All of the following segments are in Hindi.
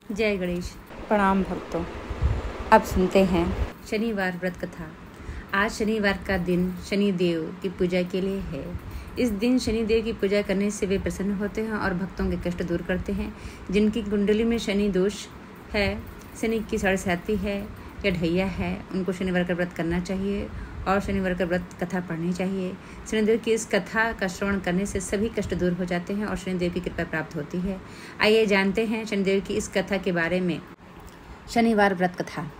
जय गणेश। प्रणाम भक्तों। अब सुनते हैं शनिवार व्रत कथा। आज शनिवार का दिन शनिदेव की पूजा के लिए है। इस दिन शनिदेव की पूजा करने से वे प्रसन्न होते हैं और भक्तों के कष्ट दूर करते हैं। जिनकी कुंडली में शनि दोष है, शनि की साढ़े है या ढैया है, उनको शनिवार का व्रत करना चाहिए और शनिवार का व्रत कथा पढ़नी चाहिए। शनिदेव की इस कथा का श्रवण करने से सभी कष्ट दूर हो जाते हैं और शनिदेव की कृपा प्राप्त होती है। आइए जानते हैं शनिदेव की इस कथा के बारे में। शनिवार व्रत कथा।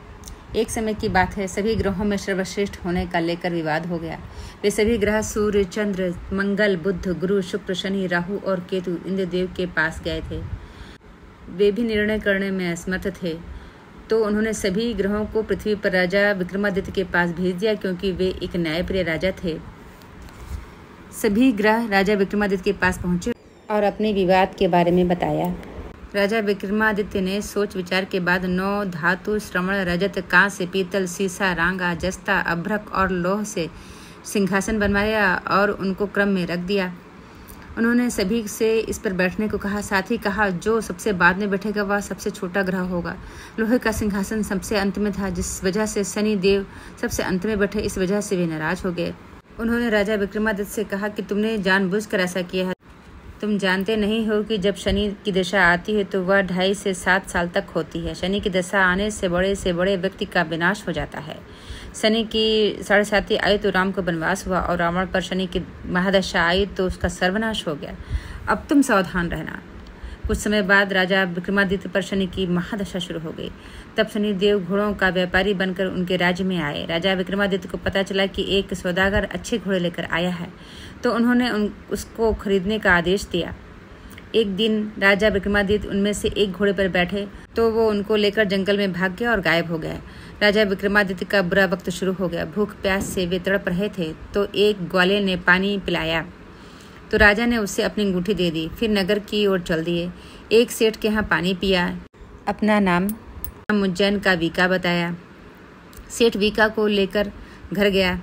एक समय की बात है, सभी ग्रहों में सर्वश्रेष्ठ होने का लेकर विवाद हो गया। वे सभी ग्रह सूर्य, चंद्र, मंगल, बुध, गुरु, शुक्र, शनि, राहु और केतु इंद्रदेव के पास गए थे। वे भी निर्णय करने में असमर्थ थे, तो उन्होंने सभी ग्रहों को पृथ्वी पर राजा विक्रमादित्य के पास भेज दिया, क्योंकि वे एक न्यायप्रिय राजा थे। सभी ग्रह राजा विक्रमादित्य के पास पहुंचे और अपने विवाद के बारे में बताया। राजा विक्रमादित्य ने सोच विचार के बाद 9 धातु, श्रवण, रजत, कांस्य, पीतल, सीसा, रांगा, जस्ता, अभ्रक और लौह से सिंहासन बनवाया और उनको क्रम में रख दिया। उन्होंने सभी से इस पर बैठने को कहा। साथ ही कहा, जो सबसे बाद में बैठेगा वह सबसे छोटा ग्रह होगा। लोहे का सिंहासन सबसे अंत में था, जिस वजह से शनि देव सबसे अंत में बैठे। इस वजह से वे नाराज हो गए। उन्होंने राजा विक्रमादित्य से कहा कि तुमने जानबूझकर ऐसा किया है। तुम जानते नहीं हो कि जब शनि की दशा आती है तो वह 2.5 से 7 साल तक होती है। शनि की दशा आने से बड़े व्यक्ति का विनाश हो जाता है। शनि की 7.5 आई तो राम को वनवास हुआ और रावण पर शनि की महादशा आई तो उसका सर्वनाश हो गया। अब तुम सावधान रहना। कुछ समय बाद राजा विक्रमादित्य पर शनि की महादशा शुरू हो गई। तब शनिदेव घोड़ों का व्यापारी बनकर उनके राज्य में आए। राजा विक्रमादित्य को पता चला कि एक सौदागर अच्छे घोड़े लेकर आया है, तो उन्होंने उसको खरीदने का आदेश दिया। एक दिन राजा विक्रमादित्य उनमें से एक घोड़े पर बैठे तो वो उनको लेकर जंगल में भाग गया और गायब हो गया। राजा विक्रमादित्य का बुरा वक्त शुरू हो गया। भूख प्यास से वे तड़प रहे थे, तो एक ग्वाले ने पानी पिलाया तो राजा ने उसे अपनी अंगूठी दे दी। फिर नगर की ओर चल दिए। एक सेठ के यहाँ पानी पिया। अपना नाम उज्जैन का वीका बताया। सेठ वीका को लेकर घर गया।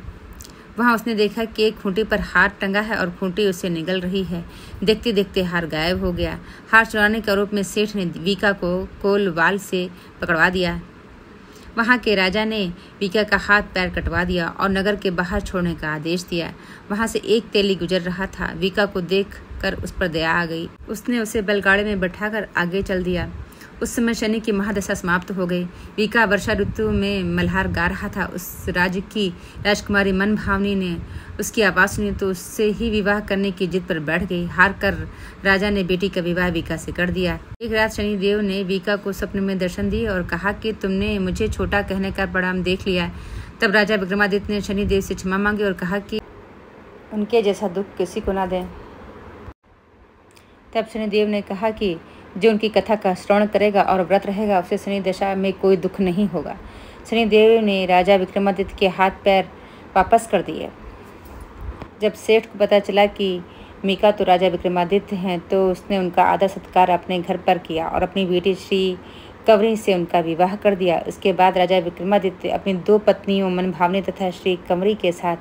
वहाँ उसने देखा कि एक खूंटी पर हार टंगा है और खूंटी उससे निगल रही है। देखते देखते हार गायब हो गया। हार चुराने के आरोप में सेठ ने वीका को कोलवाल से पकड़वा दिया। वहाँ के राजा ने वीका का हाथ पैर कटवा दिया और नगर के बाहर छोड़ने का आदेश दिया। वहाँ से एक तेली गुजर रहा था। वीका को देख कर उस पर दया आ गई। उसने उसे बैलगाड़ी में बैठाकर आगे चल दिया। उस समय शनि की महादशा समाप्त हो गई। वीका वर्षा ऋतु में मल्हार गा रहा था। उस राज्य की राजकुमारी मनभावनी ने उसकी आवाज़ सुनी तो उससे ही विवाह करने की जिद पर बैठ गई। हार कर राजा ने बेटी का विवाह वीका से कर दिया। एक रात शनिदेव ने वीका को सपने में दर्शन दिए और कहा कि तुमने मुझे छोटा कहने का परिणाम देख लिया। तब राजा विक्रमादित्य ने शनिदेव से क्षमा मांगी और कहा कि उनके जैसा दुख किसी को ना दें। तब शनिदेव ने कहा कि जो उनकी कथा का श्रवण करेगा और व्रत रहेगा उसे शनि दशा में कोई दुख नहीं होगा। शनिदेव ने राजा विक्रमादित्य के हाथ पैर वापस कर दिए। जब सेठ को पता चला कि मीका तो राजा विक्रमादित्य हैं, तो उसने उनका आदर सत्कार अपने घर पर किया और अपनी बेटी श्री कंवरी से उनका विवाह कर दिया। उसके बाद राजा विक्रमादित्य अपनी 2 पत्नियों मनभावनी तथा श्री कंवरी के साथ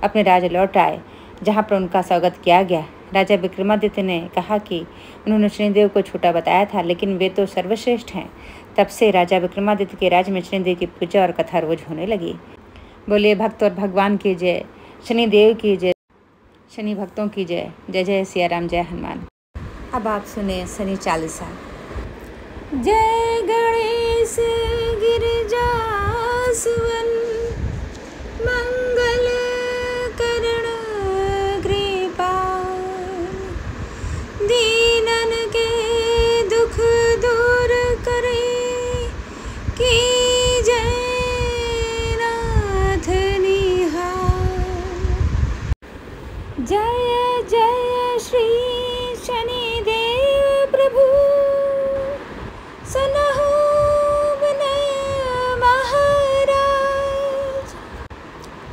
अपने राज्य लौट आए, जहाँ पर उनका स्वागत किया गया। राजा विक्रमादित्य ने कहा कि उन्होंने शनिदेव को छोटा बताया था, लेकिन वे तो सर्वश्रेष्ठ हैं। तब से राजा विक्रमादित्य के राज्य में शनिदेव की पूजा और कथा रोज होने लगी। बोलिए भक्त और भगवान की जय, शनिदेव की जय, शनि भक्तों की जय। जय जय सिया राम, जय हनुमान। अब आप सुने शनि चालीसा। जय गणेश गिरिजा सुवन, मंगल करण कृपाल, दीनन के दुख दूर करे, की जय नाथ निहाल। जय जय श्री शनिदेव प्रभु, सुनहु विनय महाराज,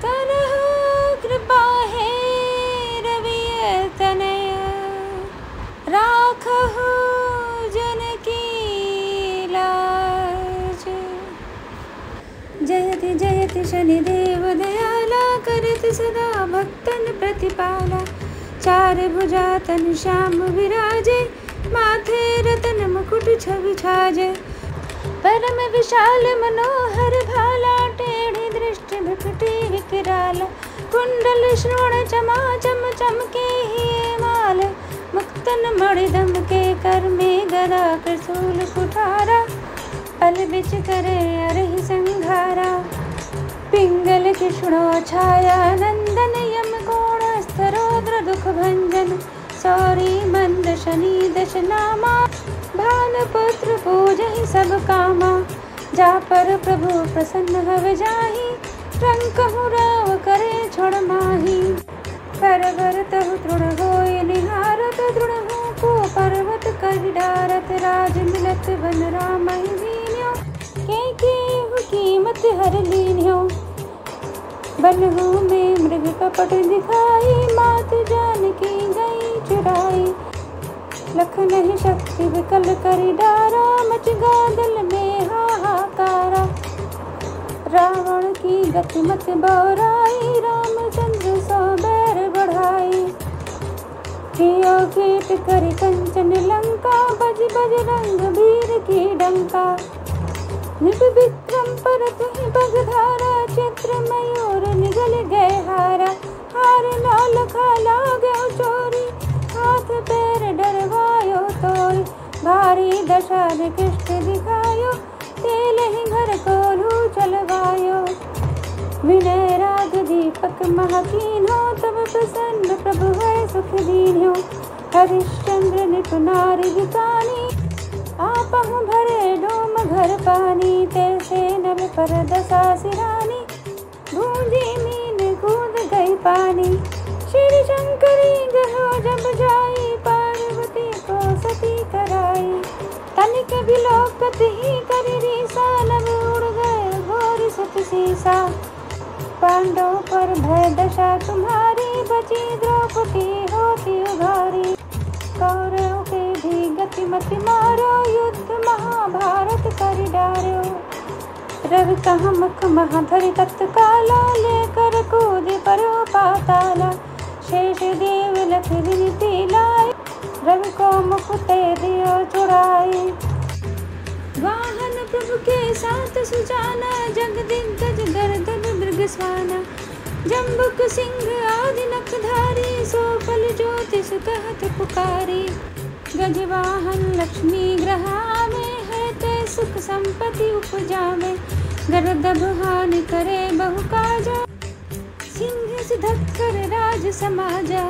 करहु कृपा है रवि तनय, राखहु जन की लाज। जयति जयति शनिदेव दयाला, करति सदा भक्तन प्रतिपाला। 4 भुजा तन श्याम विराजे, माथे रतन मुकुट छवि छाजे। परम विशाल मनोहर भाला, टेढ़ी दृष्टि भ्रुकुटी विकराल, कुंडल श्रोण चमा चम चमके ही माल, मुक्तन मणिदम के कर में गदा त्रिशूल कुठारा, पल बिच करे अरहि संघारा, पिंगल कृष्णो छाया नंदन, यम कोण स्तरोद्र दुख भंजन, सौरी मंद शनि दशनामा, भानुपुत्र पूजहि सब कामा, जा पर प्रभु प्रसन्न हव जाहि, रंकहु राव करे छोड़ माही, परवर तहु तृण होय निहारत, तृणहु को पर्वत कहि डारत, राज मिलत वन रामहि दीन्यो, के कीमत हर लीन्यो, बनहु में मृग कपट दिखाई, मात जानकी गई चुराई, लखन ही शक्ति विकल करि डारा, मच गादल में हाहाकारा, रावण की गति मत बौराई, रामचंद्र सो बैर बढ़ाई, कियो कीट करि कंचन लंका, बज बज रंग वीर की डंका, निर्विक्रम परत ही बगधारा, चित्र मयूर निगल गए हारा, हार लाल खाला गयो चोरी, हाथ पैर डरवायो तोरी, भारी दशा निकृष्ट दिखायो, तेल ही घर कोलू चलवायो, विनय राग दीपक महकीन हो, तब प्रसन्न प्रभु है सुख दीन हो, हरिश्चंद्र निपुनारी दिकानी, आपहु भरे डोम घर पानी, तैसे नभ पर दशा सिरानी, गूंजी मीन कूद गई पानी, श्री शंकरी गहो जब जाई, पार्वती को सती कराई, तनिक विलोकत ही करि रीसा, नभ उड़ गए घोर सुत सीसा, पांडव पर भय दशा तुम्हारी, बची द्रौपदी होती उघारी, कौरव के भी गति मति मारो, युद्ध महाभारत करि डारो, रवि कहाँ मुख महाधरि तत्काला, लेकर कूद परो पाताला, शेष देव लख विनती लाए, रवि को मुख ते दियो छुड़ाए, वाहन प्रभु के साथ सुजाना, जग दिग्गज गर्दन मृग स्वाना, जम्बुक सिंह आदि नखधारी, सो फल ज्योतिष कहत पुकारी, गजवाहन लक्ष्मी ग्रहावे, है ते सुख संपत्ति उपजावे, गर्दभ हानि करे बहु काजा, सिंह सुधक्कर राज समाजा,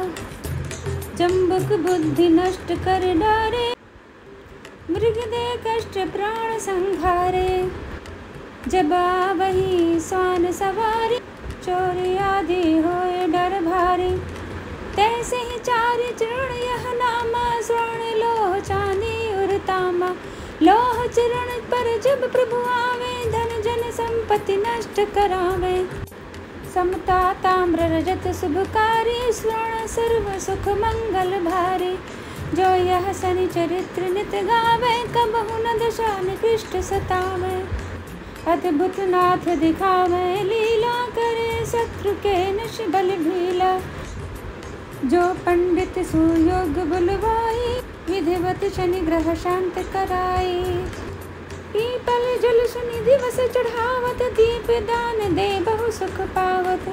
जम्बुक बुद्धि नष्ट कर डारे, मृग दे कष्ट प्राण संहारे, जब आवही स्वान सवारी, चोरी आदि होए डर भारी, तैसे ही चारि चरण यह नामा, स्वर्ण लोह चांदी और तामा, लोह चरण पर जब प्रभु आवे, धन जन संपत्ति नष्ट करावे, समता ताम्र रजत शुभकारी, स्वर्ण सर्व सुख मंगल भारी, जो यह शनि चरित्र नित गावे, कबहु न दशा निकृष्ट सतावे, अद्भुत नाथ दिखावे लीला, करे शत्रु के निश बल भीला, जो पंडित सुयोग बुलवाई, विधिवत शनि ग्रह शांत कराई, पीपल जल सुनि दिवस चढ़ावत, दीप दान दे बहु सुख पावत,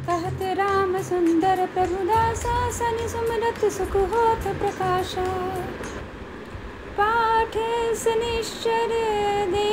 कहत राम सुंदर प्रभु दासा, शनि सुमरत सुख होत प्रकाशा, पाठ शनिश्चर दे